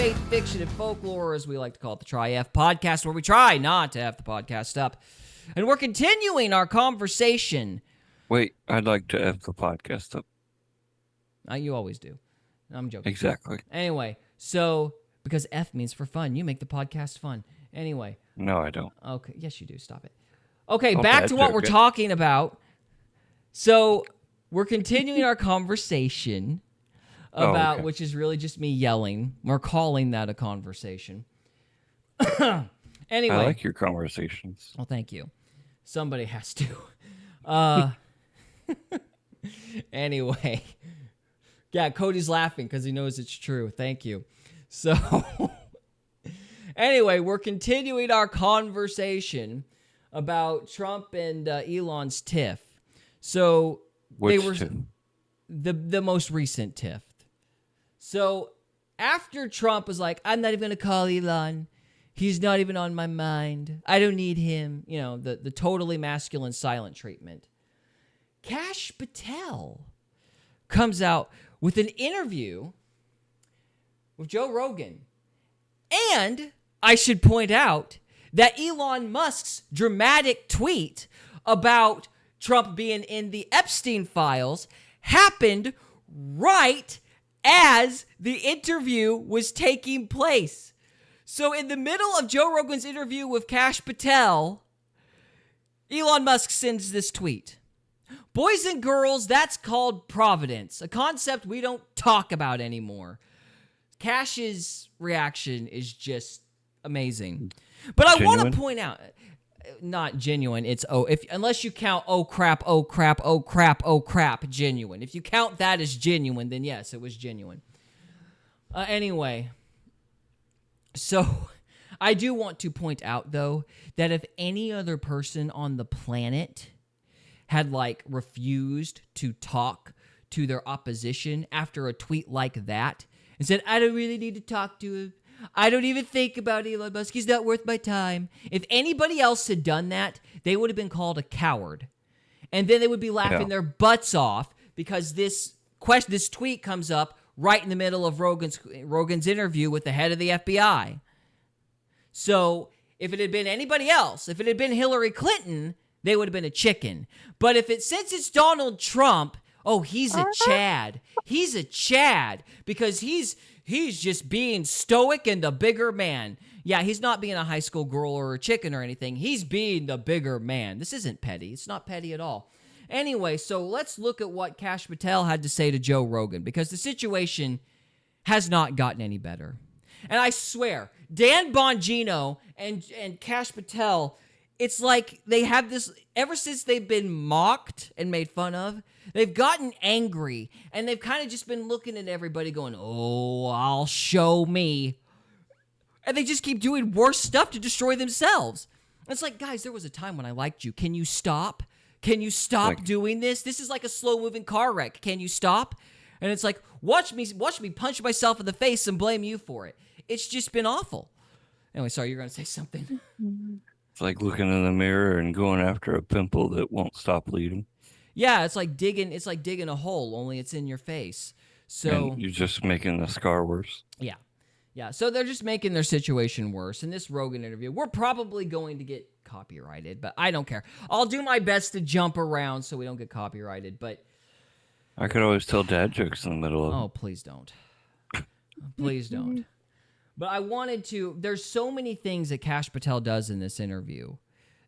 faith, fiction, and folklore, as we like to call it, the Tri-F podcast, where we try not to have the podcast up. And we're continuing our conversation. Wait, I'd like to F the podcast up. You always do. I'm joking. Exactly. Anyway, so, because F means for fun, you make the podcast fun. Anyway. No, I don't. Okay, yes you do. Stop it. Okay, back to what we're talking about. So, we're continuing our conversation about, which is really just me yelling. We're calling that a conversation. Anyway. I like your conversations. Well, thank you. Somebody has to. Anyway. Yeah, Cody's laughing because he knows it's true. Thank you. So, anyway, we're continuing our conversation about Trump and Elon's tiff. So, Which tiff? The most recent tiff. So, after Trump was like, I'm not even going to call Elon. He's not even on my mind. I don't need him. You know, the totally masculine silent treatment. Kash Patel comes out with an interview with Joe Rogan. And I should point out that Elon Musk's dramatic tweet about Trump being in the Epstein files happened right as the interview was taking place. So in the middle of Joe Rogan's interview with Kash Patel, Elon Musk sends this tweet. Boys and girls, that's called providence, a concept we don't talk about anymore. Kash's reaction is just amazing. But I want to point out, not genuine, it's unless you count oh crap, genuine. If you count that as genuine, then yes, it was genuine. Anyway, so I do want to point out, though, that if any other person on the planet had refused to talk to their opposition after a tweet like that and said, I don't really need to talk to him. I don't even think about Elon Musk. He's not worth my time. If anybody else had done that, they would have been called a coward. And then they would be laughing their butts off because this tweet comes up right in the middle of Rogan's interview with the head of the FBI. So if it had been anybody else, if it had been Hillary Clinton, they would have been a chicken. But since it's Donald Trump, he's a Chad. He's a Chad because he's just being stoic and the bigger man. Yeah, he's not being a high school girl or a chicken or anything. He's being the bigger man. This isn't petty. It's not petty at all. Anyway, so let's look at what Kash Patel had to say to Joe Rogan because the situation has not gotten any better. And I swear, Dan Bongino and Kash Patel, it's like they have this, ever since they've been mocked and made fun of, they've gotten angry, and they've kind of just been looking at everybody going, I'll show me. And they just keep doing worse stuff to destroy themselves. It's like, guys, there was a time when I liked you. Can you stop? Can you stop doing this? This is like a slow-moving car wreck. Can you stop? And it's like, watch me punch myself in the face and blame you for it. It's just been awful. Anyway, sorry, you're going to say something. It's like looking in the mirror and going after a pimple that won't stop bleeding. Yeah, it's like digging a hole, only it's in your face. So and you're just making the scar worse. Yeah. Yeah. So they're just making their situation worse. In this Rogan interview, we're probably going to get copyrighted, but I don't care. I'll do my best to jump around so we don't get copyrighted, but I could always tell dad jokes in the middle of it. Oh, please don't. Please don't. But I wanted to, there's so many things that Kash Patel does in this interview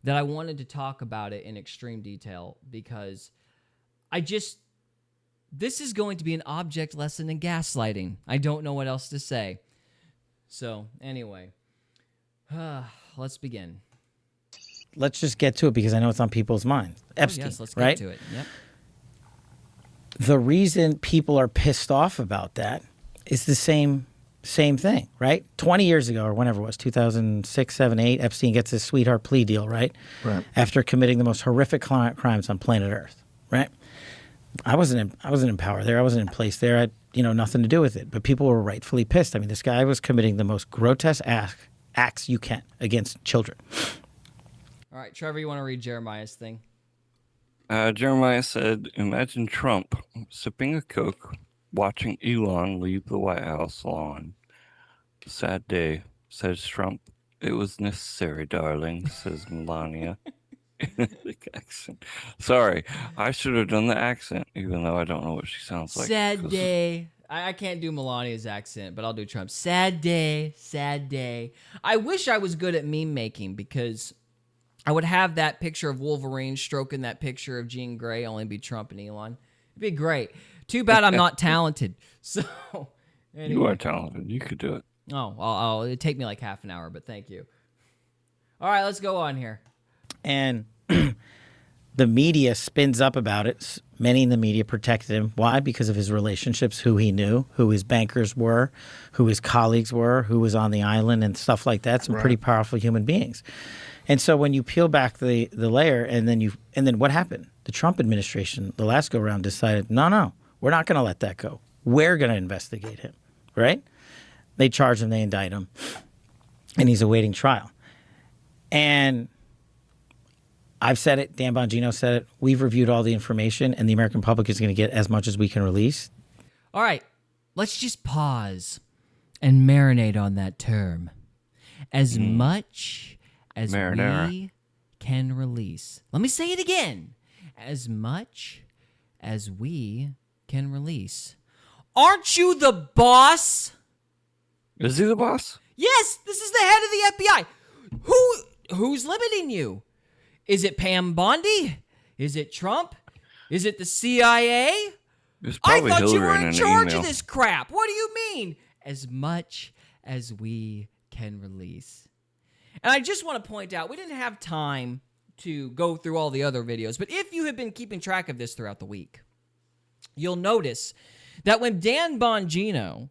that I wanted to talk about it in extreme detail because this is going to be an object lesson in gaslighting. I don't know what else to say. So, anyway, let's begin. Let's just get to it because I know it's on people's minds. Epstein, yes, let's right? Get to it. Yep. The reason people are pissed off about that is the same thing, right? 20 years ago or whenever it was, 2006, 7, 8, Epstein gets his sweetheart plea deal, right? Right. After committing the most horrific crimes on planet Earth, right? I wasn't in power there. I wasn't in place there. I had, nothing to do with it. But people were rightfully pissed. I mean, this guy was committing the most grotesque acts you can against children. All right, Trevor, you want to read Jeremiah's thing? Jeremiah said, imagine Trump sipping a Coke, watching Elon leave the White House lawn. Sad day, says Trump. It was necessary, darling, says Melania. The accent. Sorry, I should have done the accent, even though I don't know what she sounds like. Sad day. I can't do Melania's accent, but I'll do Trump. Sad day, sad day. I wish I was good at meme making because I would have that picture of Wolverine stroking that picture of Jean Grey, only be Trump and Elon. It'd be great. Too bad I'm not talented. So, anyway. You are talented. You could do it. Oh, it'd take me like half an hour, but thank you. All right, let's go on here. And the media spins up about it. Many in the media protected him. Why? Because of his relationships, who he knew, who his bankers were, who his colleagues were, who was on the island and stuff like that. Some pretty powerful human beings. And so when you peel back the layer and then what happened? The Trump administration, the last go round, decided, no, we're not going to let that go. We're going to investigate him, right? They charge him, they indict him, and he's awaiting trial. And I've said it, Dan Bongino said it, we've reviewed all the information, and the American public is going to get as much as we can release. All right, let's just pause and marinate on that term. As much as Marinara. we can release. Let me say it again. As much as we can release. Aren't you the boss? Is he the boss? Yes, this is the head of the FBI. Who's limiting you? Is it Pam Bondi? Is it Trump? Is it the CIA? It's I probably thought you Hillary were in in an charge email. of this crap. What do you mean? As much as we can release. And I just want to point out, we didn't have time to go through all the other videos, but if you have been keeping track of this throughout the week, you'll notice that when Dan Bongino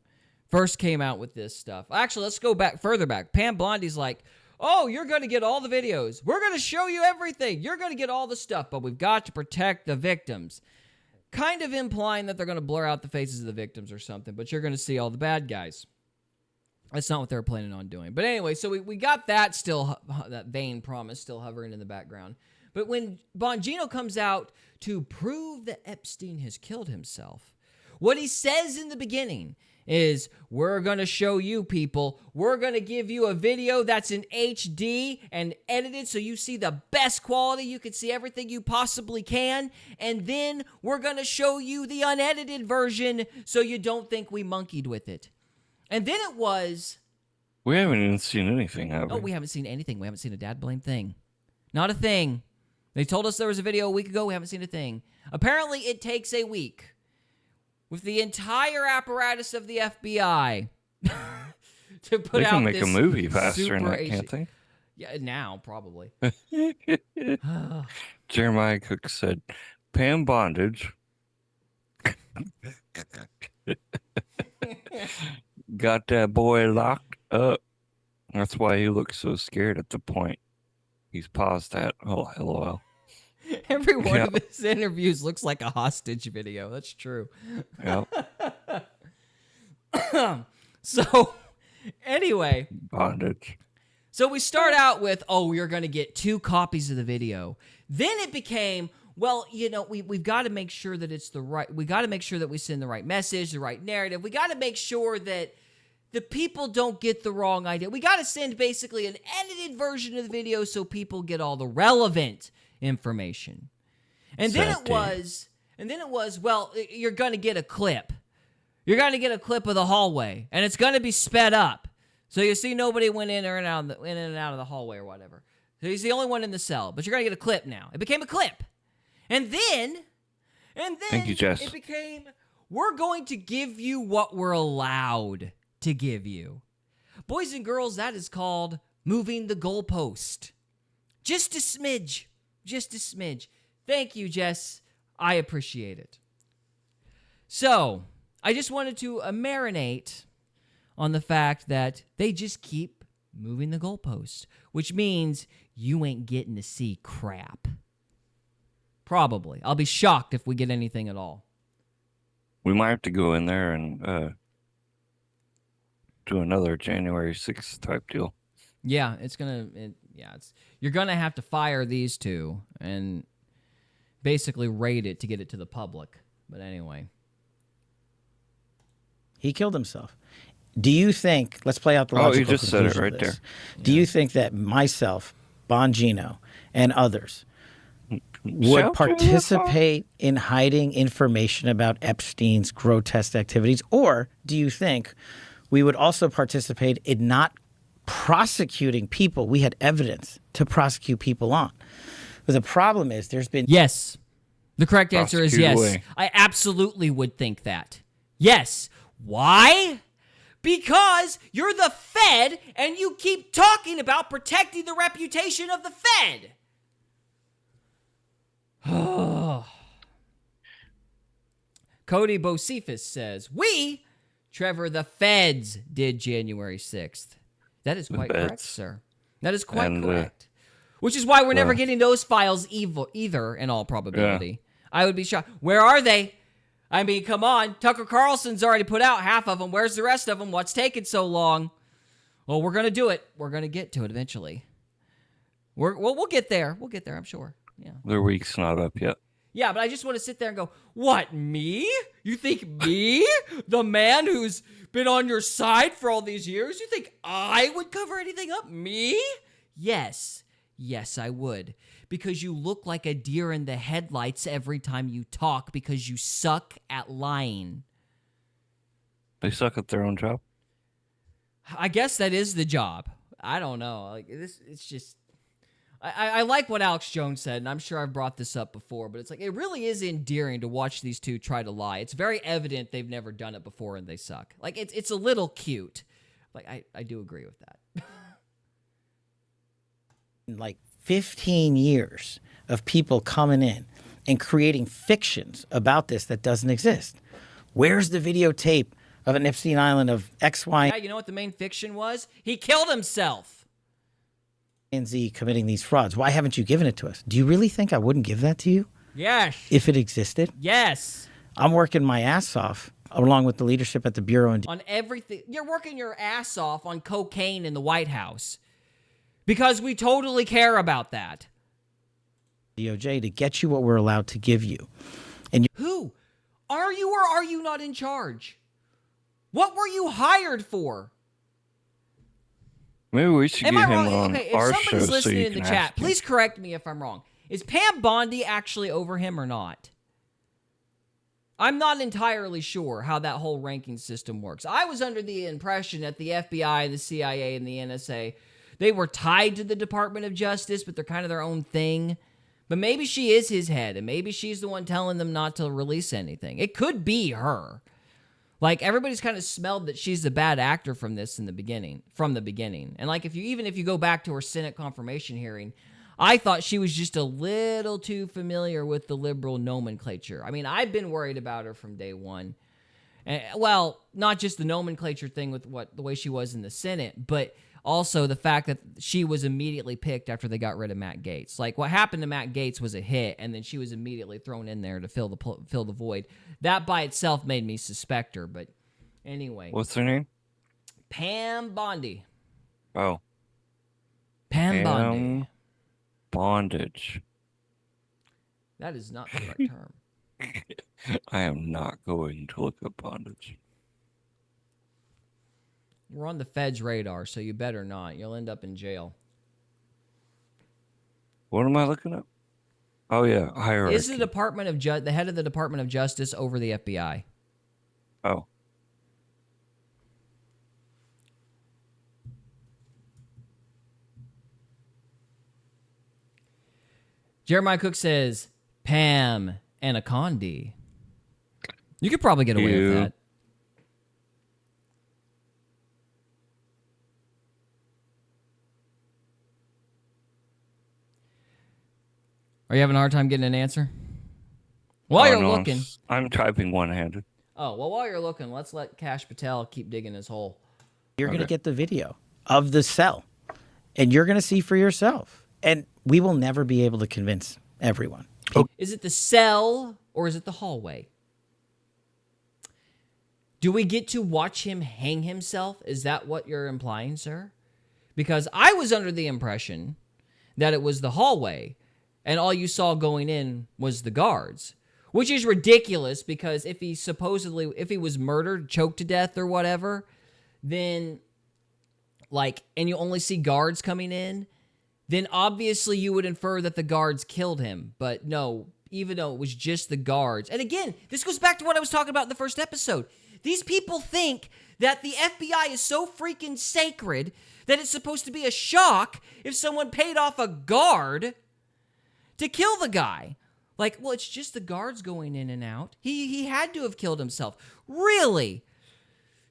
first came out with this stuff, actually, let's go back further back. Pam Blondy's like, oh, you're going to get all the videos. We're going to show you everything. You're going to get all the stuff, but we've got to protect the victims. Kind of implying that they're going to blur out the faces of the victims or something, but you're going to see all the bad guys. That's not what they were planning on doing. But anyway, so we got that still, that vain promise still hovering in the background. But when Bongino comes out to prove that Epstein has killed himself, what he says in the beginning is, we're going to show you people, we're going to give you a video that's in HD and edited so you see the best quality, you can see everything you possibly can, and then we're going to show you the unedited version so you don't think we monkeyed with it. And then it was... We haven't even seen anything, have we? Oh, we haven't seen anything. We haven't seen a dad blame thing. Not a thing. They told us there was a video a week ago. We haven't seen a thing. Apparently, it takes a week with the entire apparatus of the FBI to put They out can make this a movie faster than super that, can't they? Yeah, now, probably. Jeremiah Cook said, Pam Bondage got that boy locked up. That's why he looks so scared at the point he's paused at. Oh, LOL. Every one Yeah. of his interviews looks like a hostage video. That's true. Yep. So, anyway... Bondage. So we start out with, oh, you're going to get 2 copies of the video. Then it became, well, you know, we've got to make sure that it's the right, we got to make sure that we send the right message, the right narrative. We got to make sure that the people don't get the wrong idea. We got to send basically an edited version of the video so people get all the relevant information. And then it was, well, you're going to get a clip. You're going to get a clip of the hallway, and it's going to be sped up. So you see nobody went in and out of the hallway or whatever. So he's the only one in the cell. But you're going to get a clip now. It became a clip. And then Thank you, Jess. it became, we're going to give you what we're allowed to give you. Boys and girls, that is called moving the goalpost. Just a smidge. Just a smidge. Thank you, Jess. I appreciate it. So, I just wanted to marinate on the fact that they just keep moving the goalposts, which means you ain't getting to see crap. Probably. I'll be shocked if we get anything at all. We might have to go in there and do another January 6th type deal. Yeah, you're gonna have to fire these 2 and basically raid it to get it to the public. But anyway. He killed himself. Do you think, let's play out the logical you just said it conclusion of right this. there. Do you think that myself, Bongino, and others would Shout to the participate in hiding information about Epstein's grotesque activities? Or do you think we would also participate in not prosecuting people we had evidence to prosecute people on? But the problem is there's been... Yes. The correct answer is Prosecute yes. away. I absolutely would think that. Yes. Why? Because you're the Fed and you keep talking about protecting the reputation of the Fed. Cody Bocephus says, Trevor, the Feds did January 6th. That is quite correct, Feds. sir. That is quite And, correct. Which is why we're never getting those files either, in all probability. I would be shocked. Where are they? I mean, come on. Tucker Carlson's already put out half of them. Where's the rest of them? What's taking so long? Well, we're going to do it. We're going to get to it eventually. We'll get there. We'll get there, I'm sure. Yeah. Their week's not up yet. Yeah, but I just want to sit there and go, what, me? You think me? The man who's been on your side for all these years? You think I would cover anything up? Me? Yes. Yes, I would. Because you look like a deer in the headlights every time you talk because you suck at lying. They suck at their own job. I guess that is the job. I don't know. Like this, it's just... I like what Alex Jones said, and I'm sure I've brought this up before, but it's like, it really is endearing to watch these two try to lie. It's very evident they've never done it before and they suck. Like, it's a little cute. Like, I do agree with that. like 15 years of people coming in and creating fictions about this that doesn't exist. Where's the videotape of an Epstein Island of X, Y, Yeah, you know what the main fiction was? He killed himself. and Z committing these frauds? Why haven't you given it to us? Do you really think I wouldn't give that to you Yes. if it existed? Yes. I'm working my ass off along with the leadership at the Bureau and On everything. You're working your ass off on cocaine in the White House. Because we totally care about that. DOJ to get you what we're allowed to give you. And Who? Are you or are you not in charge? What were you hired for? Maybe we should Am get I him wrong? on Okay, if our show somebody's so listening you in the can chat, ask him. please correct me if I'm wrong. Is Pam Bondi actually over him or not? I'm not entirely sure how that whole ranking system works. I was under the impression that the FBI, the CIA, and the NSA, they were tied to the Department of Justice, but they're kind of their own thing. But maybe she is his head, and maybe she's the one telling them not to release anything. It could be her. Like, everybody's kind of smelled that she's the bad actor from this from the beginning. And like, if you go back to her Senate confirmation hearing, I thought she was just a little too familiar with the liberal nomenclature. I mean, I've been worried about her from day one. And, well, not just the nomenclature thing with the way she was in the Senate, but also the fact that she was immediately picked after they got rid of Matt Gaetz. Like, what happened to Matt Gaetz was a hit, and then she was immediately thrown in there to fill the void. That by itself made me suspect her, but anyway. What's her name? Pam Bondi. Oh, Pam Bondi. Bondage. That is not the correct term. I am not going to look up bondage. We're on the Fed's radar, so you better not. You'll end up in jail. What am I looking up? Oh yeah, hierarchy. Is the the head of the Department of Justice over the FBI? Oh. Jeremiah Cook says, Pam Anacondi. You could probably get away with that. Are you having a hard time getting an answer? While you're no, looking. I'm typing one-handed. Oh, well, while you're looking, let's let Kash Patel keep digging his hole. you're going to get the video of the cell, and you're going to see for yourself. And we will never be able to convince everyone. Is it the cell or is it the hallway? Do we get to watch him hang himself? Is that what you're implying, sir? Because I was under the impression that it was the hallway and all you saw going in was the guards, which is ridiculous because if he was murdered, choked to death or whatever, then and you only see guards coming in, then obviously you would infer that the guards killed him. But no, even though it was just the guards. And again, this goes back to what I was talking about in the first episode. These people think that the FBI is so freaking sacred that it's supposed to be a shock if someone paid off a guard to kill the guy. Well, it's just the guards going in and out. He had to have killed himself. Really?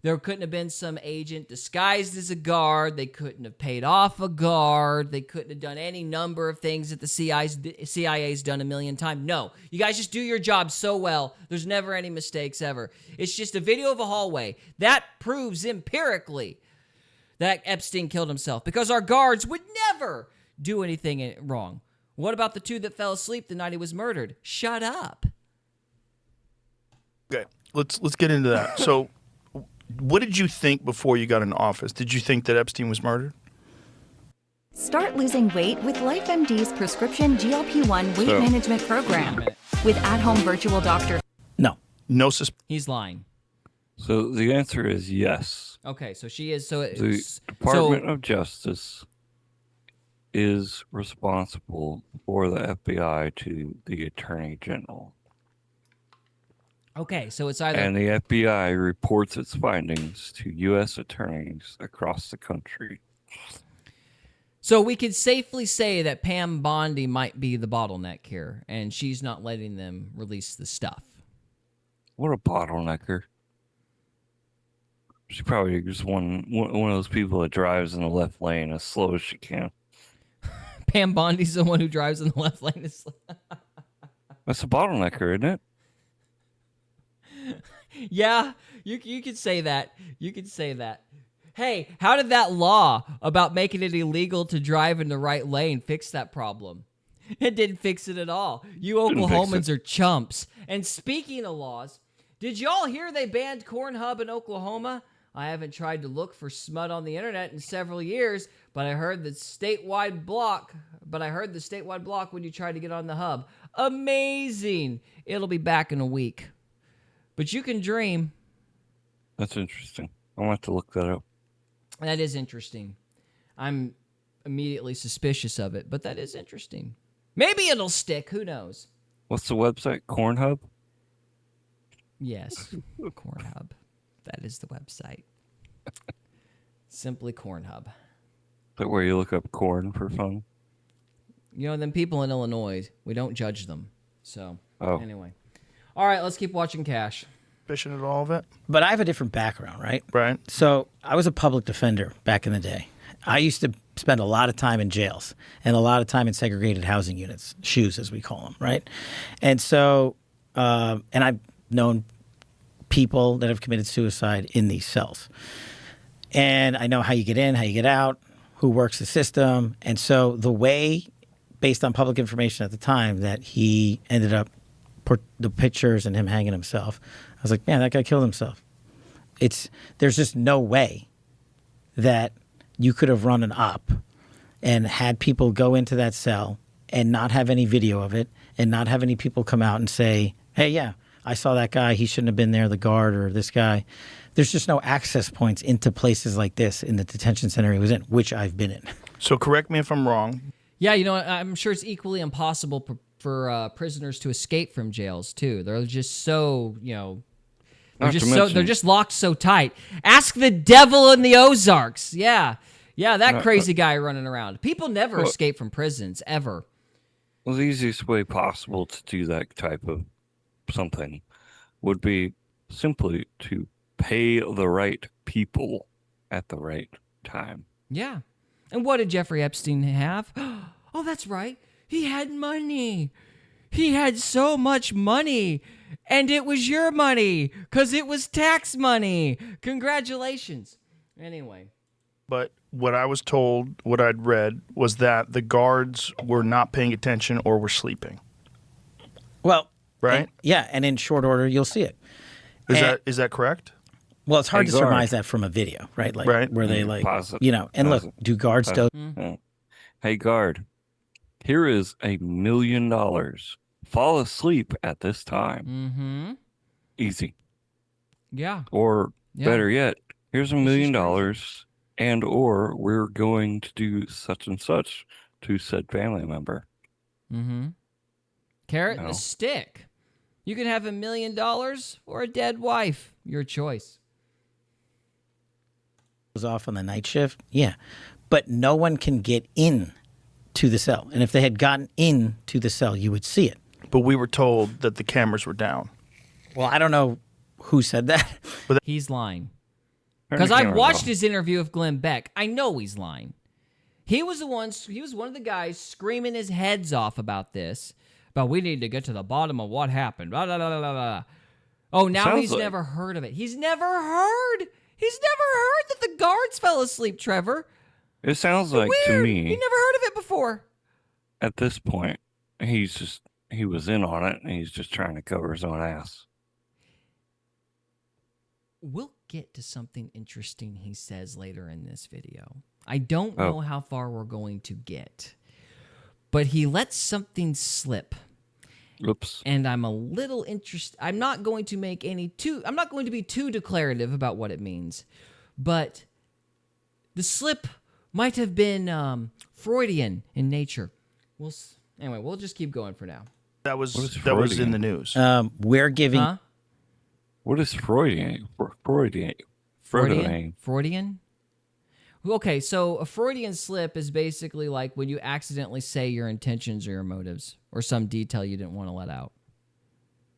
There couldn't have been some agent disguised as a guard. They couldn't have paid off a guard. They couldn't have done any number of things that the CIA's done a million times. No, you guys just do your job so well. There's never any mistakes ever. It's just a video of a hallway. That proves empirically that Epstein killed himself because our guards would never do anything wrong. What about the two that fell asleep the night he was murdered? Shut up. Okay, let's get into that. So, what did you think before you got in office? Did you think that Epstein was murdered? Start losing weight with LifeMD's prescription GLP-1 weight management program. With at-home virtual doctor. No He's lying. So the answer is yes. Okay, so she is. So The Department of Justice is responsible for the FBI to the Attorney General. Okay, so it's either... And the FBI reports its findings to U.S. attorneys across the country. So we could safely say that Pam Bondi might be the bottleneck here, and she's not letting them release the stuff. What a bottlenecker. She probably just one of those people that drives in the left lane as slow as she can. Pam Bondi's the one who drives in the left lane. That's a bottlenecker, isn't it? Yeah, you could say that. You could say that. Hey, how did that law about making it illegal to drive in the right lane fix that problem? It didn't fix it at all. You Oklahomans are chumps. And speaking of laws, did y'all hear they banned Cornhub in Oklahoma? I haven't tried to look for smut on the internet in several years, but I heard the statewide block when you try to get on the hub. Amazing. It'll be back in a week. But you can dream. That's interesting. I'll have to look that up. That is interesting. I'm immediately suspicious of it, but that is interesting. Maybe it'll stick. Who knows? What's the website? Cornhub? Yes, Cornhub. That is the website. Simply Cornhub. Is that where you look up corn for fun? You know, them people in Illinois, we don't judge them. So, Oh. Anyway. All right, let's keep watching Kash. Fishing at all of it? But I have a different background, right? Right. So I was a public defender back in the day. I used to spend a lot of time in jails and a lot of time in segregated housing units, SHUs as we call them, right? And so, and I've known people that have committed suicide in these cells. And I know how you get in, how you get out, who works the system. And so the way, based on public information at the time, that he ended up, the pictures and him hanging himself, I was like, man, that guy killed himself. There's just no way that you could have run an op and had people go into that cell and not have any video of it and not have any people come out and say, hey, yeah, I saw that guy. He shouldn't have been there, the guard or this guy. There's just no access points into places like this in the detention center he was in, which I've been in. So correct me if I'm wrong. Yeah, you know, I'm sure it's equally impossible for prisoners to escape from jails, too. They're just so, they're just locked so tight. Ask the devil in the Ozarks. Yeah, that crazy guy running around. People never escape from prisons, ever. Well, the easiest way possible to do that type of something would be simply to pay the right people at the right time. Yeah. And what did Jeffrey Epstein have? Oh, that's right. He had money. He had so much money. And it was your money because it was tax money. Congratulations. Anyway. But what I was told, what I'd read, was that the guards were not paying attention or were sleeping. Well, right? And in short order, you'll see it. Is that correct? Well, it's hard to surmise that from a video, right? Where they look, do guards still? Hey, guard, here is $1 million. Fall asleep at this time. Mm-hmm. Easy. Yeah. Or better yet, here's $1 million, and or we're going to do such and such to said family member. Mm-hmm. Carrot and No. a stick. You can have $1 million or a dead wife. Your choice. Was off on the night shift. Yeah. But no one can get in to the cell. And if they had gotten in to the cell, you would see it. But we were told that the cameras were down. Well, I don't know who said that. He's lying. Turn Because the I camera watched off. his interview of Glenn Beck. I know he's lying. He was one of the guys screaming his heads off about this. But we need to get to the bottom of what happened. Blah, blah, blah, blah, blah. Oh, now Sounds he's like- never heard of it. He's never heard that the guards fell asleep, Trevor. It sounds like Weird. to He me, never heard of it before. at this point, he was in on it, and he's just trying to cover his own ass. We'll get to something interesting he says later in this video. I don't know how far we're going to get. But he lets something slip. Oops. And I'm a little interested. I'm not going to be too declarative about what it means. But the slip might have been Freudian in nature. Anyway, we'll just keep going for now. That was What is in Freudian? the news. We're giving. Huh? What is Freudian? Freudian? Okay, so a Freudian slip is basically like when you accidentally say your intentions or your motives or some detail you didn't want to let out.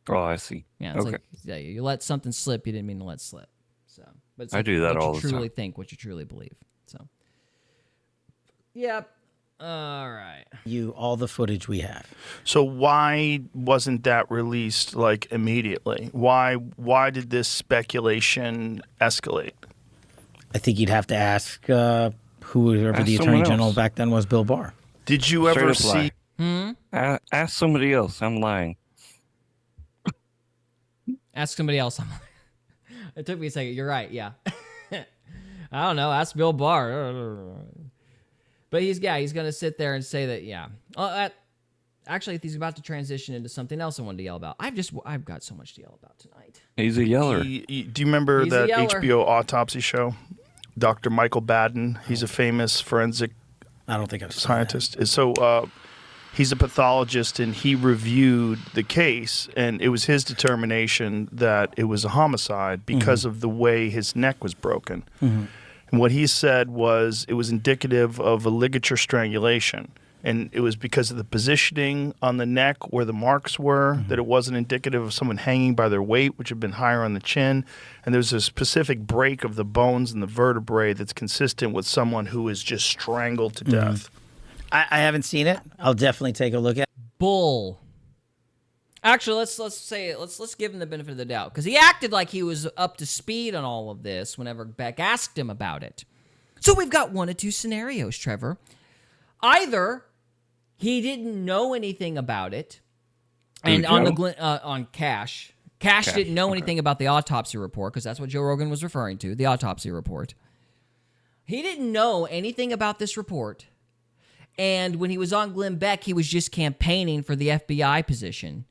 Oh, I see. Yeah, it's Okay. like you let something slip you didn't mean to let slip. So, but it's I like do that what all you the truly time. think, what you truly believe. So, yep. All right. All the footage we have. So why wasn't that released like immediately? Why did this speculation escalate? I think you'd have to ask whoever Ask the someone Attorney General else. back then was, Bill Barr. Did you ever Straight up see? lie. Ask somebody else. I'm lying. Ask somebody else. It took me a second. You're right. Yeah. I don't know. Ask Bill Barr. But he's going to sit there and say that, yeah. Actually, he's about to transition into something else I wanted to yell about. I've got so much to yell about tonight. He's a yeller. Do you remember He's a that yeller. HBO autopsy show? Dr. Michael Baden. He's a famous forensic I don't think I've seen scientist. So he's a pathologist, and he reviewed the case, and it was his determination that it was a homicide because of the way his neck was broken. And what he said was it was indicative of a ligature strangulation. And it was because of the positioning on the neck where the marks were, that it wasn't indicative of someone hanging by their weight, which had been higher on the chin. And there's a specific break of the bones and the vertebrae that's consistent with someone who is just strangled to death. I haven't seen it. I'll definitely take a look at it. Bull. Actually, let's give him the benefit of the doubt because he acted like he was up to speed on all of this whenever Beck asked him about it. So we've got one of two scenarios, Trevor. Either he didn't know anything about it, and on Kash didn't know anything about the autopsy report because that's what Joe Rogan was referring to, the autopsy report. He didn't know anything about this report, and when he was on Glenn Beck, he was just campaigning for the FBI position.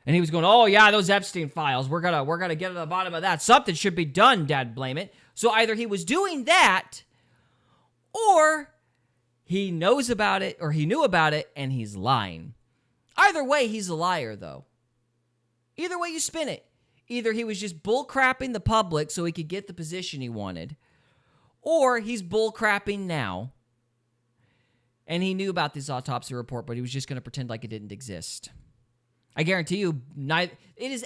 And he was going, oh, yeah, those Epstein files. We're gonna get to the bottom of that. Something should be done, Dad, blame it. So either he was doing that, or he knows about it, or he knew about it, and he's lying. Either way, he's a liar, though. Either way you spin it. Either he was just bullcrapping the public so he could get the position he wanted, or he's bullcrapping now, and he knew about this autopsy report, but he was just going to pretend like it didn't exist. I guarantee you, it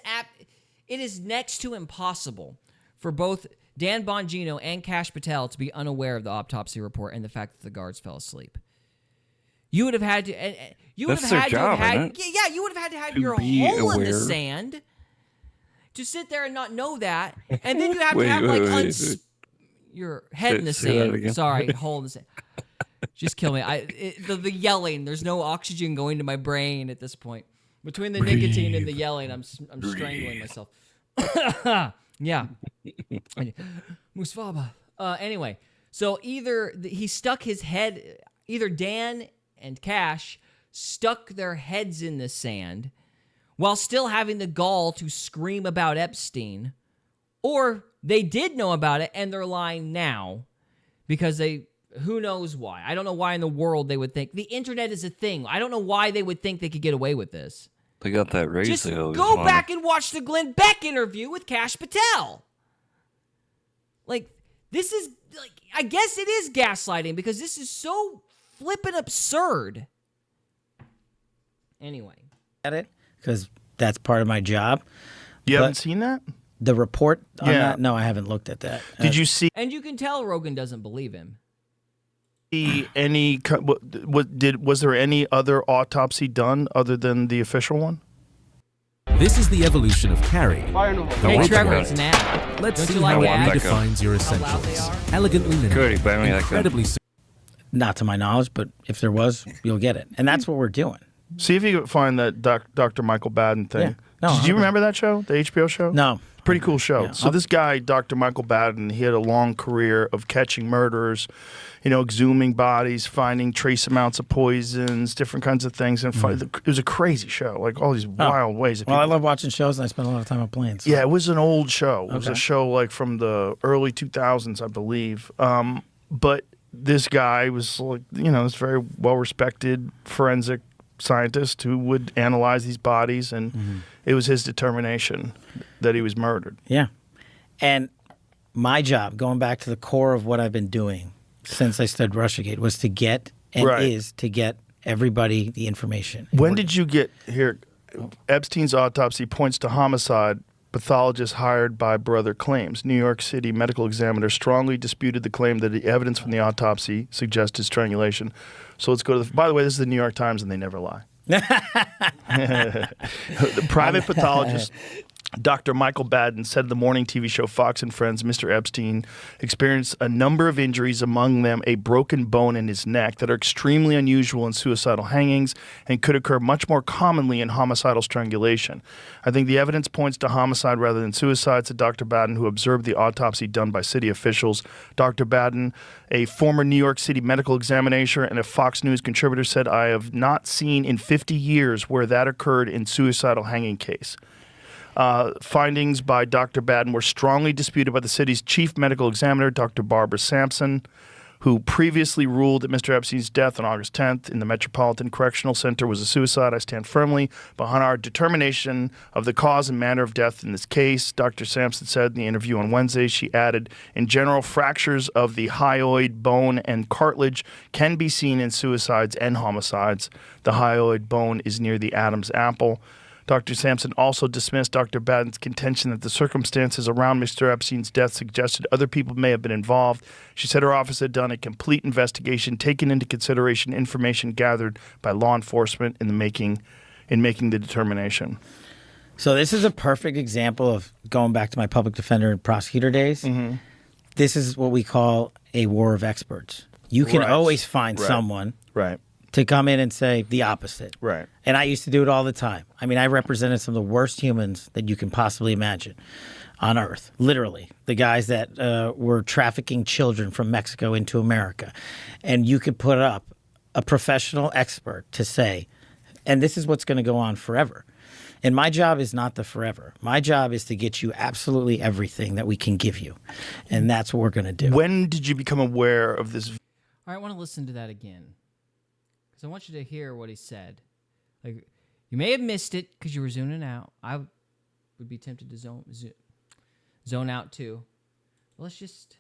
is next to impossible for both Dan Bongino and Kash Patel to be unaware of the autopsy report and the fact that the guards fell asleep. You would have had to. You would That's have had their to have job, had. isn't it? Yeah, you would have had to have To your be hole in the aware. sand to sit there and not know that, and then you have Wait, to have wait, like wait. your head in the Say that sand. again. Sorry, hole in the sand. Just kill me. The yelling. There's no oxygen going to my brain at this point. Between the nicotine and the yelling, I'm strangling myself. Yeah. Musfaba. Anyway, so either he stuck his head, either Dan and Kash stuck their heads in the sand while still having the gall to scream about Epstein, or They did know about it, and they're lying now because who knows why. I don't know why in the world they would think. The internet is a thing. I don't know why they would think they could get away with this. They got that raise. Just they always go wanted. back and watch the Glenn Beck interview with Kash Patel. Like, this is, like, I guess it is gaslighting because this is so flippin' absurd. Anyway. At it, because that's part of my job. You But haven't seen that? the report on Yeah. that? No, I haven't looked at that. Did you see And you can tell Rogan doesn't believe him. any? Was there any other autopsy done other than the official one? This is the evolution of Carrie. Hey, Wait, Trevor, wait. it's an ad. Let's Don't see you like how it ads? redefines your How loud they essentials. are? Elegantly minimal, Cody, buy me that gun. incredibly Not to my knowledge, but if there was, you'll get it. And that's what we're doing. See if you can find that Dr. Michael Baden thing. Yeah. No, Did you I- remember that show, the HBO show? No. Pretty cool show. Yeah. So this guy, Dr. Michael Baden, he had a long career of catching murderers, exhuming bodies, finding trace amounts of poisons, different kinds of things. And it was a crazy show, like all these wild ways. That Well, I people- love watching shows, and I spend a lot of time on planes. Yeah, it was an old show. It was a Okay. show like from the early 2000s, I believe. But this guy was like, this very well-respected forensic scientist who would analyze these bodies, and it was his determination that he was murdered. Yeah. And my job, going back to the core of what I've been doing since I studied Russiagate, was to get and Right. is to get everybody the information. When did you get here? Epstein's autopsy points to homicide. Pathologist hired by brother claims. New York City medical examiner strongly disputed the claim that the evidence from the autopsy suggested strangulation. So let's go to by the way, this is the New York Times, and they never lie. The private pathologist, Dr. Michael Baden, said the morning TV show Fox and Friends, Mr. Epstein experienced a number of injuries, among them a broken bone in his neck, that are extremely unusual in suicidal hangings and could occur much more commonly in homicidal strangulation. I think the evidence points to homicide rather than suicide, said Dr. Baden, who observed the autopsy done by city officials. Dr. Baden, a former New York City medical examiner and a Fox News contributor, said, I have not seen in 50 years where that occurred in suicidal hanging case. Findings by Dr. Baden were strongly disputed by the city's chief medical examiner, Dr. Barbara Sampson, who previously ruled that Mr. Epstein's death on August 10th in the Metropolitan Correctional Center was a suicide. I stand firmly behind our determination of the cause and manner of death in this case, Dr. Sampson said in the interview on Wednesday. She added, in general, fractures of the hyoid bone and cartilage can be seen in suicides and homicides. The hyoid bone is near the Adam's apple. Dr. Sampson also dismissed Dr. Baden's contention that the circumstances around Mr. Epstein's death suggested other people may have been involved. She said her office had done a complete investigation, taking into consideration information gathered by law enforcement in making the determination. So this is a perfect example of going back to my public defender and prosecutor days. This is what we call a war of experts. You can Right. always find Right. someone Right. to come in and say the opposite. Right. And I used to do it all the time. I mean, I represented some of the worst humans that you can possibly imagine on earth, literally. The guys that were trafficking children from Mexico into America. And you could put up a professional expert to say, and this is what's going to go on forever. And my job is not the forever. My job is to get you absolutely everything that we can give you. And that's what we're going to do. When did you become aware of this? All right, I want to listen to that again. Because I want you to hear what he said. Like, you may have missed it because you were zooming out. I would be tempted to zone out too. But let's just...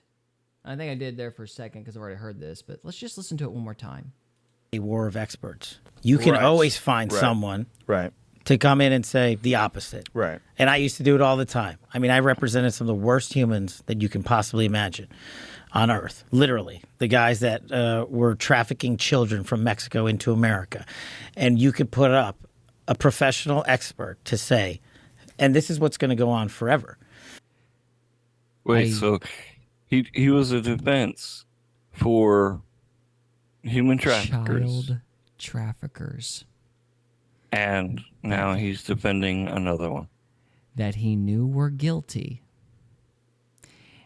I think I did there for a second because I've already heard this, but let's just listen to it one more time. A war of experts. You can Right. always find Right. someone Right. to come in and say the opposite. Right. And I used to do it all the time. I mean, I represented some of the worst humans that you can possibly imagine on earth, literally. The guys that were trafficking children from Mexico into America. And you could put up a professional expert to say, and this is what's going to go on forever. Wait, so he was a defense for human traffickers, Child traffickers and now he's defending another one. that he knew were guilty.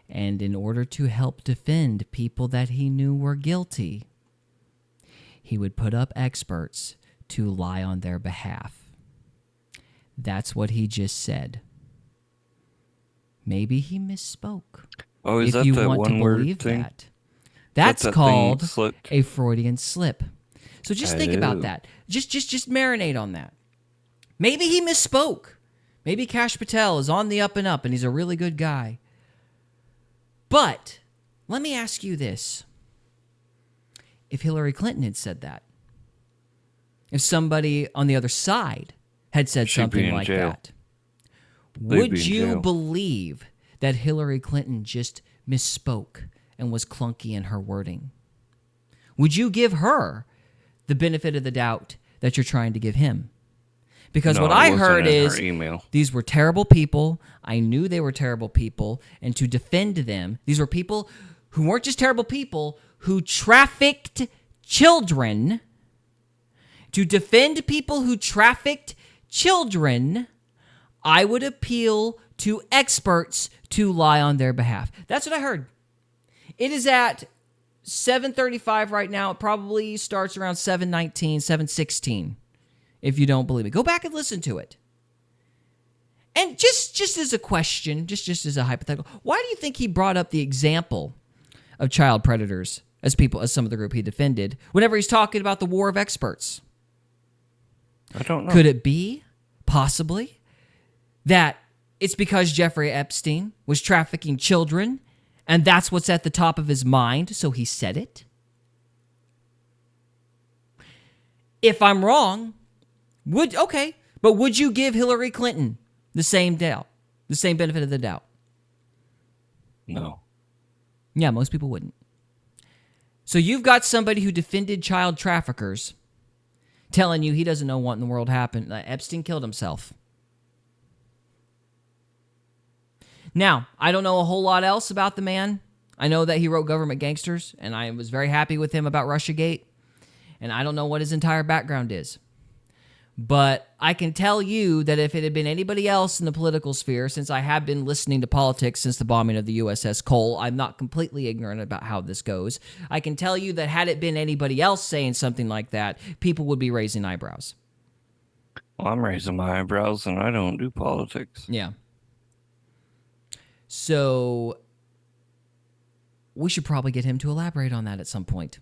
And in order to help defend people that he knew were guilty, he would put up experts to lie on their behalf. That's what he just said. maybe he misspoke. Oh, is if that you that want to one word believe thing? that. That's that thing called slipped? a Freudian slip. So just think about Oh. that. Just marinate on that. Maybe he misspoke. Maybe Kash Patel is on the up and up and he's a really good guy. But let me ask you this. If Hillary Clinton had said that, if somebody on the other side had said She'd be something in like jail. that, They'd would be in you jail. believe that Hillary Clinton just misspoke and was clunky in her wording? Would you give her the benefit of the doubt that you're trying to give him? Because No, what it I wasn't heard in her is email. these were terrible people. I knew they were terrible people. And to defend them, these were people who weren't just terrible people, who trafficked children. To defend people who trafficked children, I would appeal to experts to lie on their behalf. That's what I heard. It is at 7:35 right now. It probably starts around 7:19, 7:16. If you don't believe me, go back and listen to it. And just as a question, just as a hypothetical, why do you think he brought up the example of child predators as some of the group he defended whenever he's talking about the war of experts? I don't know. Could it be, possibly, that it's because Jeffrey Epstein was trafficking children and that's what's at the top of his mind, so he said it? If I'm wrong, would you give Hillary Clinton the same benefit of the doubt? No. Yeah, most people wouldn't. So you've got somebody who defended child traffickers telling you he doesn't know what in the world happened. Epstein killed himself. Now, I don't know a whole lot else about the man. I know that he wrote Government Gangsters, and I was very happy with him about Russiagate. And I don't know what his entire background is. But I can tell you that if it had been anybody else in the political sphere, since I have been listening to politics since the bombing of the USS Cole, I'm not completely ignorant about how this goes. I can tell you that had it been anybody else saying something like that, people would be raising eyebrows. Well, I'm raising my eyebrows and I don't do politics. Yeah. So we should probably get him to elaborate on that at some point.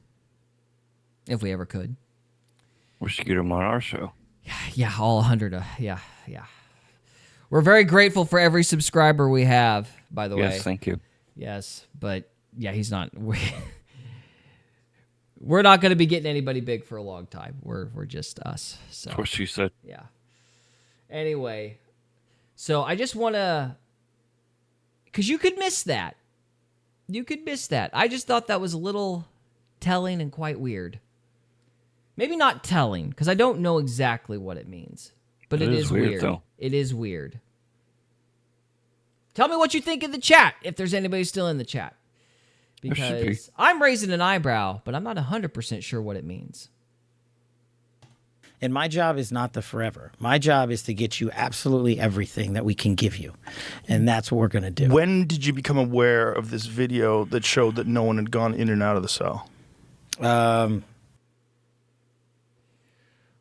If we ever could. We should get him on our show. Yeah, all 100. Yeah. We're very grateful for every subscriber we have, by the way. Yes, thank you. Yes, but yeah, he's not. We're not going to be getting anybody big for a long time. We're just us. So That's what she said. yeah. Anyway, so I just want to, because you could miss that. You could miss that. I just thought that was a little telling and quite weird. Maybe not telling, because I don't know exactly what it means. But it is weird. Though. It is weird. Tell me what you think in the chat, if there's anybody still in the chat. There should be. Because I'm raising an eyebrow, but I'm not 100% sure what it means. And my job is not the forever. My job is to get you absolutely everything that we can give you. And that's what we're going to do. When did you become aware of this video that showed that no one had gone in and out of the cell?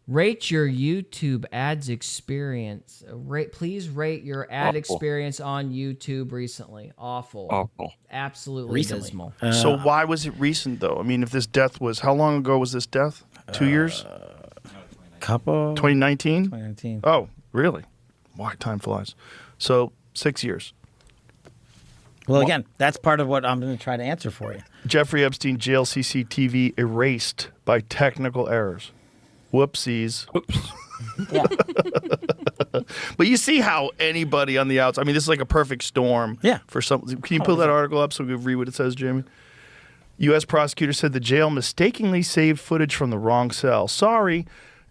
Rate your YouTube ads experience. Please rate your ad Awful. experience on YouTube recently. Awful. Awful. Absolutely Recently. dismal. So why was it recent, though? I mean, if this death was, how long ago was this death? 2 years? Couple. 2019? 2019. Oh, really? Why time flies. So 6 years. Well, again, that's part of what I'm going to try to answer for you. Jeffrey Epstein jail CCTV erased by technical errors. Whoopsies. Oops. Yeah. But you see how anybody on the outside, I mean, this is like a perfect storm. Yeah. For some, can you pull that article up so we can read what it says, Jamie? U.S. prosecutor said the jail mistakenly saved footage from the wrong cell. Sorry.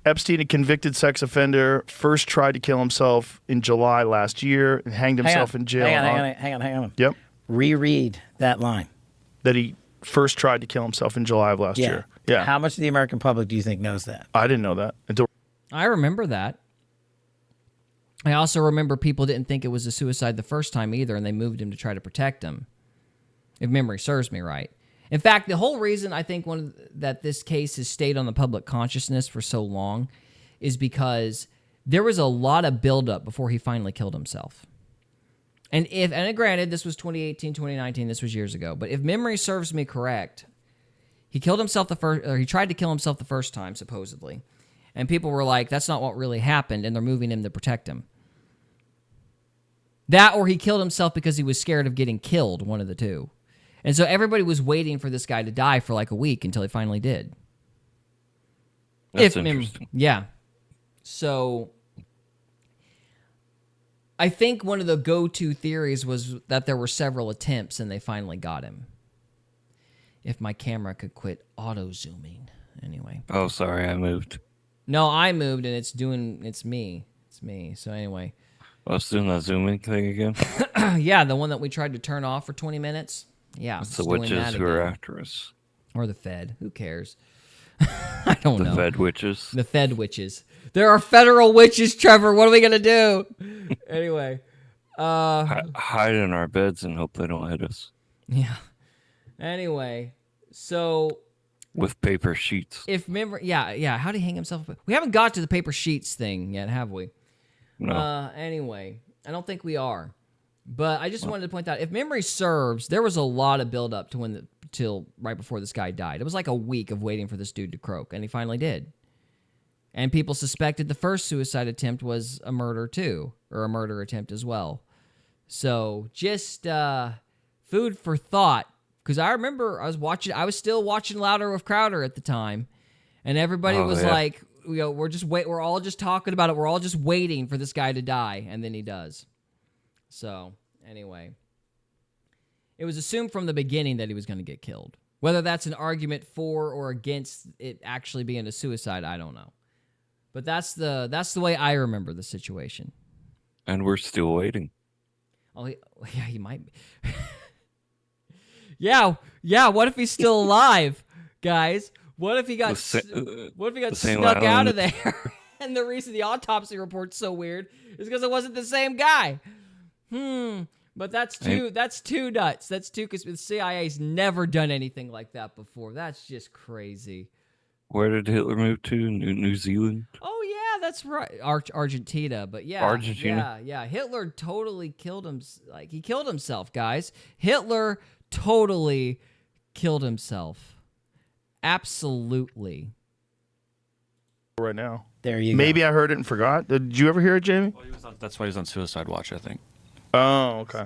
Epstein, a convicted sex offender, first tried to kill himself in July last year and hanged himself in jail. Hang on. Yep. Reread that line. That he first tried to kill himself in July of last year. Yeah. How much of the American public do you think knows that? I didn't know that until. I remember that. I also remember people didn't think it was a suicide the first time either, and they moved him to try to protect him, if memory serves me right. In fact, the whole reason I think that this case has stayed on the public consciousness for so long is because there was a lot of buildup before he finally killed himself. And granted, this was 2018, 2019, this was years ago, but if memory serves me correct, he killed himself he tried to kill himself the first time, supposedly. And people were like, that's not what really happened, and they're moving him to protect him. That or he killed himself because he was scared of getting killed, one of the two. And so everybody was waiting for this guy to die for like a week until he finally did. That's interesting. Yeah. So I think one of the go-to theories was that there were several attempts and they finally got him. If my camera could quit auto-zooming. Anyway. Oh, sorry, I moved. No, I moved and it's me. It's me. So anyway. I was doing that zooming thing again. Yeah, the one that we tried to turn off for 20 minutes. Yeah. It's the witches who are after us. Or the Fed. Who cares? I don't know. The Fed witches. The Fed witches. There are federal witches, Trevor. What are we going to do? Anyway. Hide in our beds and hope they don't hit us. Yeah. Anyway. So. With paper sheets. If remember. Yeah. How did he hang himself? We haven't got to the paper sheets thing yet, have we? No. Anyway. I don't think we are. But I just wanted to point out, if memory serves, there was a lot of buildup to till right before this guy died. It was like a week of waiting for this dude to croak, and he finally did. And people suspected the first suicide attempt was a murder too, or a murder attempt as well. So just food for thought, because I remember I was still watching Louder with Crowder at the time, and everybody was like, we're all just talking about it. We're all just waiting for this guy to die, and then he does. So, anyway, it was assumed from the beginning that he was going to get killed. Whether that's an argument for or against it actually being a suicide, I don't know. But that's the way I remember the situation. And we're still waiting. Oh, yeah, he might be. yeah, what if he's still alive, guys? What if he got snuck out of there? And the reason the autopsy report's so weird is because it wasn't the same guy. But that's too nuts. That's too, because the CIA's never done anything like that before. That's just crazy. Where did Hitler move to? New Zealand? Oh, yeah, that's right. Argentina, but yeah. Argentina? Yeah. Hitler totally killed him. Like, he killed himself, guys. Hitler totally killed himself. Absolutely. Right now. There you go. Maybe I heard it and forgot. Did you ever hear it, Jamie? Well, that's why he's on suicide watch, I think. Oh, okay.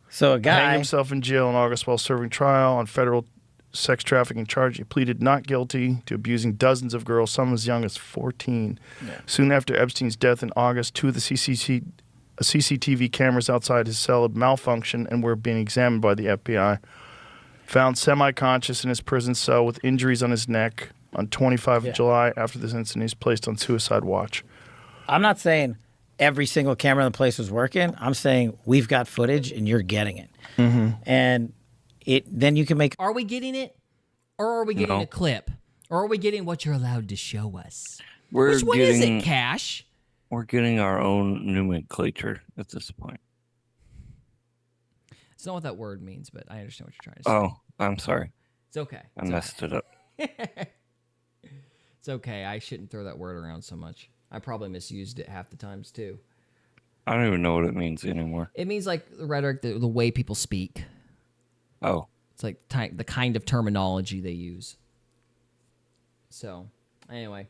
So a guy hanged himself in jail in August while serving trial on federal sex trafficking charge. He pleaded not guilty to abusing dozens of girls, some as young as 14. Yeah. Soon after Epstein's death in August, two of the CCTV cameras outside his cell had malfunctioned and were being examined by the FBI. Found semi-conscious in his prison cell with injuries on his neck. On 25th of July, after this incident, he's placed on suicide watch. I'm not saying every single camera in the place was working. I'm saying we've got footage and you're getting it. Mm-hmm. And then you can make... Are we getting it? Or are we getting a clip? Or are we getting what you're allowed to show us? Which one is it, Cash? We're getting our own nomenclature at this point. It's not what that word means, but I understand what you're trying to say. Oh, I'm sorry. It's okay. I messed it up. It's okay. I shouldn't throw that word around so much. I probably misused it half the times, too. I don't even know what it means anymore. It means, like, the rhetoric, the way people speak. Oh. It's like the kind of terminology they use. So, anyway.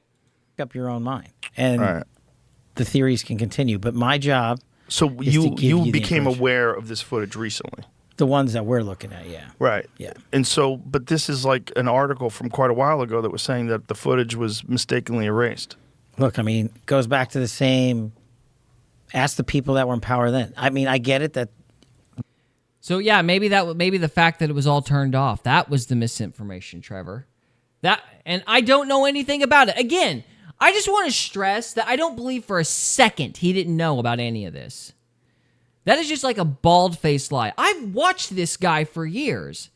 Make up your own mind. And the theories can continue. But my job is to give you became aware of this footage recently. The ones that we're looking at, yeah. Right. Yeah. And so, but this is like an article from quite a while ago that was saying that the footage was mistakenly erased. Look, I mean, it goes back to the same, ask the people that were in power then. I mean, I get it that. So, yeah, maybe the fact that it was all turned off, that was the misinformation, Trevor. And I don't know anything about it. Again, I just want to stress that I don't believe for a second he didn't know about any of this. That is just like a bald-faced lie. I've watched this guy for years.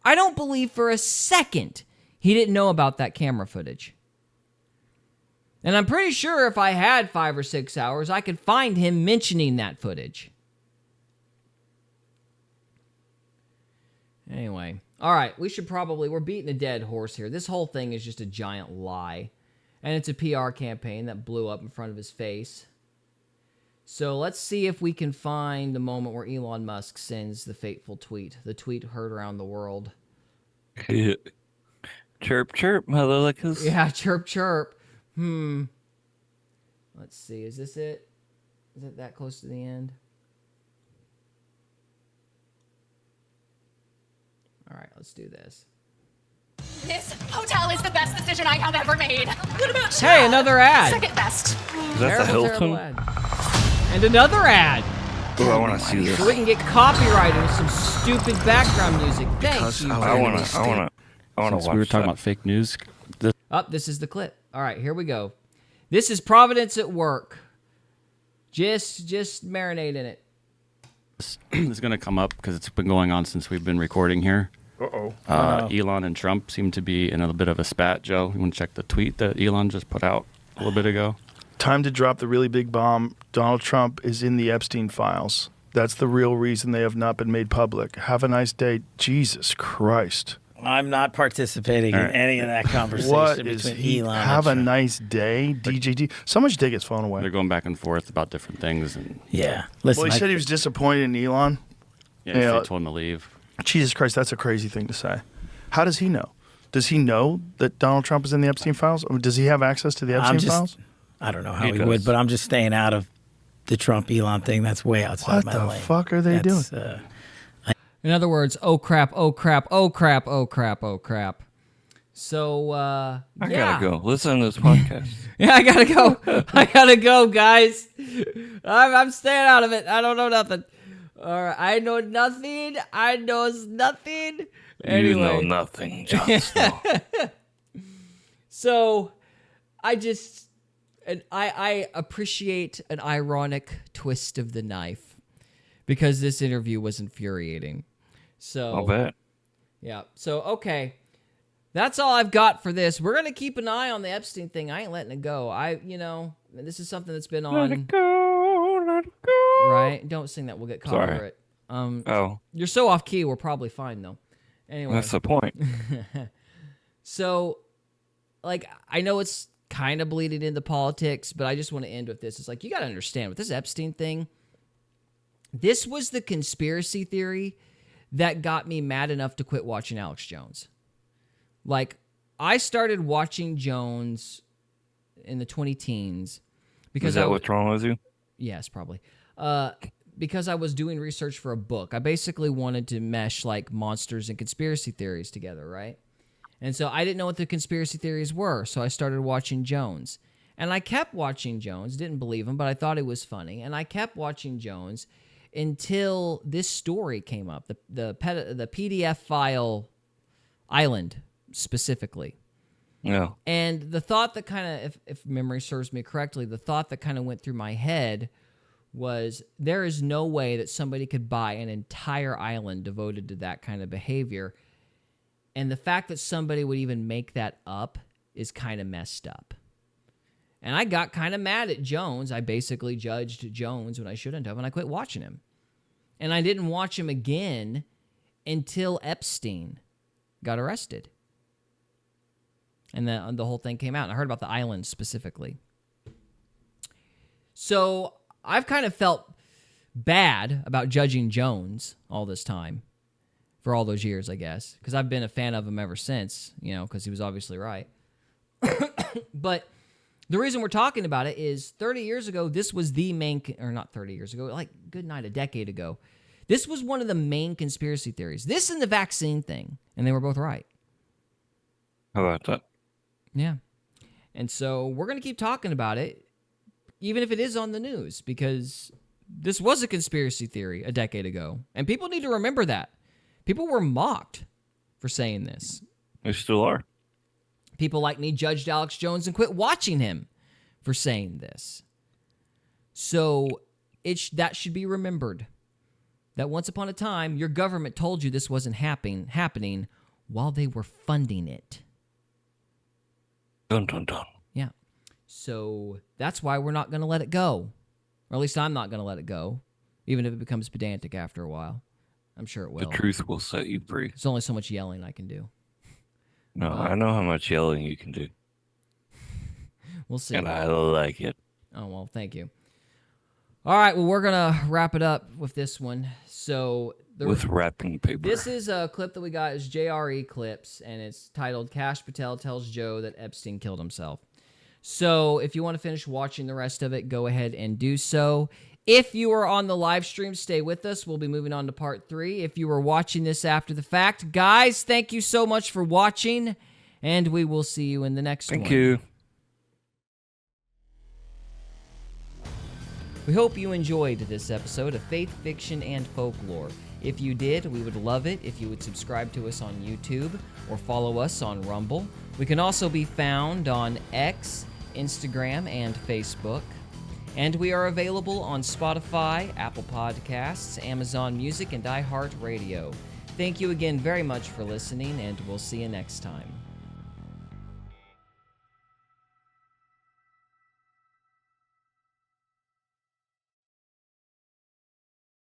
I don't believe for a second he didn't know about that camera footage. And I'm pretty sure if I had 5 or 6 hours, I could find him mentioning that footage. Anyway. All right, we're beating a dead horse here. This whole thing is just a giant lie. And it's a PR campaign that blew up in front of his face So let's see if we can find the moment where Elon Musk sends the fateful tweet. The tweet heard around the world. Chirp, chirp, motherlickers. Yeah, chirp, chirp. Let's see. Is this it? Is it that close to the end? All right, let's do this. This hotel is the best decision I have ever made. What about you? Hey, another ad. Second best. Is that the Hilton? Ad. And another ad. Oh, I want to see this. So we can get copyrighted with some stupid background music. Thank you. I want to watch We were talking that. about fake news. This is the clip. All right, here we go. This is Providence at work. Just marinate in it. This is going to come up because it's been going on since we've been recording here. Elon and Trump seem to be in a bit of a spat, Joe. You want to check the tweet that Elon just put out a little bit ago? Time to drop the really big bomb. Donald Trump is in the Epstein files. That's the real reason they have not been made public. Have a nice day. Jesus Christ. I'm not participating in any of that conversation What between is he? Elon Have a and Trump. nice day, DJD. Someone should take his phone away. They're going back and forth about different things. And Yeah. Listen, Well, he said he was disappointed in Elon. yeah, Yeah. they told him to leave. Jesus Christ, that's a crazy thing to say. How does he know? Does he know that Donald Trump is in the Epstein files? I mean, does he have access to the Epstein files? I don't know how He he does. would, but I'm just staying out of the Trump Elon thing. That's way outside What my the lane. fuck are they That's, doing? In other words, oh crap, oh crap, oh crap, oh crap, oh crap. So, I yeah. gotta go. Listen to this podcast. Yeah, I gotta go. I gotta go, guys. I'm staying out of it. I don't know nothing. All right, I know nothing. I knows nothing. Anyway. You know nothing, Jon Snow. So, I appreciate an ironic twist of the knife because this interview was infuriating. So, I'll bet. yeah. So, okay. That's all I've got for this. We're going to keep an eye on the Epstein thing. I ain't letting it go. This is something that's been on. Let it go. Right? Don't sing that. We'll get Sorry. copyright. You're so off key. We're probably fine, though. Anyway. That's the point. So, I know it's kind of bleeding into politics, but I just want to end with this. It's like, you got to understand, with this Epstein thing, this was the conspiracy theory that got me mad enough to quit watching Alex Jones. I started watching Jones in the 20-teens because Is that what's wrong with you? Yes, probably. Because I was doing research for a book. I basically wanted to mesh monsters and conspiracy theories together, right? And so I didn't know what the conspiracy theories were, so I started watching Jones. And I kept watching Jones, didn't believe him, but I thought it was funny. And I kept watching Jones until this story came up, the PDF file island specifically. Yeah. And the thought that kind of, if memory serves me correctly, the thought that kind of went through my head was there is no way that somebody could buy an entire island devoted to that kind of behavior. And the fact that somebody would even make that up is kind of messed up. And I got kind of mad at Jones. I basically judged Jones when I shouldn't have, and I quit watching him. And I didn't watch him again until Epstein got arrested. And the whole thing came out. And I heard about the island specifically. So I've kind of felt bad about judging Jones all this time. For all those years, I guess. Because I've been a fan of him ever since. Because he was obviously right. But the reason we're talking about it is 30 years ago, this was the main... Or not 30 years ago. Good night, a decade ago. This was one of the main conspiracy theories. This and the vaccine thing. And they were both right. How about that? Yeah. And so we're going to keep talking about it, even if it is on the news, because this was a conspiracy theory a decade ago. And people need to remember that. People were mocked for saying this. They still are. People like me judged Alex Jones and quit watching him for saying this. So that should be remembered. That once upon a time, your government told you this wasn't happening while they were funding it. Dun, dun, dun. Yeah. So that's why we're not going to let it go. Or at least I'm not going to let it go, even if it becomes pedantic after a while. I'm sure it will. The truth will set you free. There's only so much yelling I can do. No, I know how much yelling you can do. We'll see. And I like it. Oh, well, thank you. All right, well, we're going to wrap it up with this one. So with wrapping paper. This is a clip that we got is JRE Clips, and it's titled Kash Patel Tells Joe That Epstein Killed Himself. So if you want to finish watching the rest of it, go ahead and do so. If you are on the live stream, stay with us. We'll be moving on to part 3. If you are watching this after the fact, guys, thank you so much for watching, and we will see you in the next one. Thank you. We hope you enjoyed this episode of Faith, Fiction, and Folklore. If you did, we would love it if you would subscribe to us on YouTube or follow us on Rumble. We can also be found on X, Instagram, and Facebook. And we are available on Spotify, Apple Podcasts, Amazon Music, and iHeartRadio. Thank you again very much for listening, and we'll see you next time.